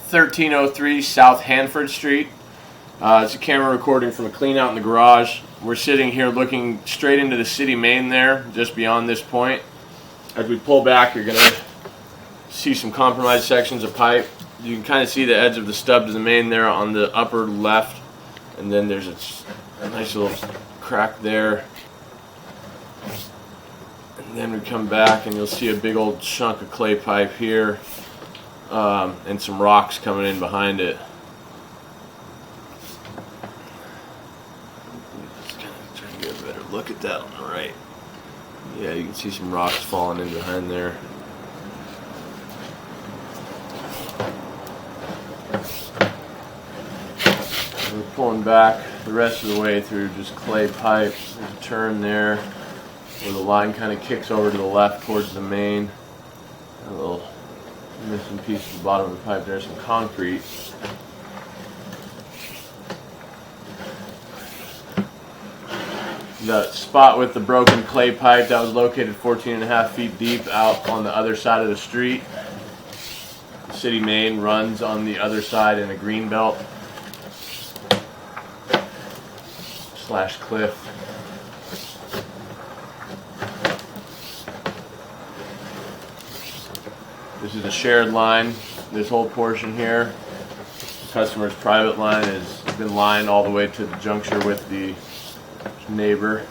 1303 South Hanford Street. It's a camera recording from a clean out in the garage. We're sitting here looking straight into the city main there, just beyond this point. As we pull back, you're going to see some compromised sections of pipe. You can kind of see the edge of the stub to the main there on the upper left, and then there's a nice little crack there. And then we come back and you'll see a big old chunk of clay pipe here, and some rocks coming in behind it. Just kind of try to get a better look at that on the right. Yeah, you can see some rocks falling in behind there. We're pulling back the rest of the way through just clay pipe. There's a turn there where the line kind of kicks over to the left towards the main. A little missing piece at the bottom of the pipe. There's some concrete. The spot with the broken clay pipe that was located 14.5 feet deep out on the other side of the street. The city main runs on the other side in a green belt / cliff. This is a shared line. This whole portion here, the customer's private line, has been lined all the way to the juncture with the neighbor.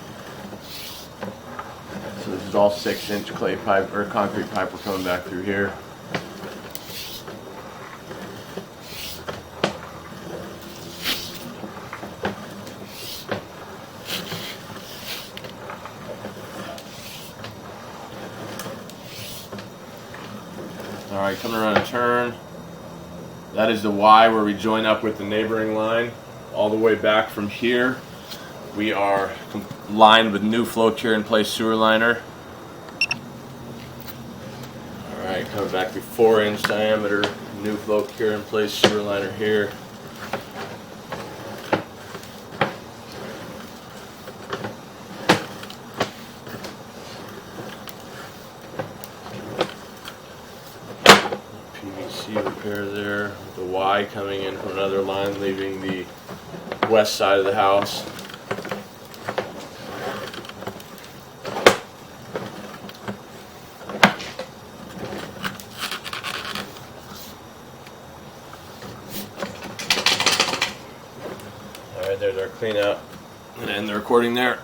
So this is all 6-inch clay pipe or concrete pipe we're coming back through here. Alright, coming around a turn. That is the Y where we join up with the neighboring line. All the way back from here, we are lined with new flow cure in place sewer liner. Alright, coming back through 4-inch diameter, new flow cure in place sewer liner here. PVC repair there, the Y coming in from another line, leaving the west side of the house. Alright, there's our clean out, and end the recording there.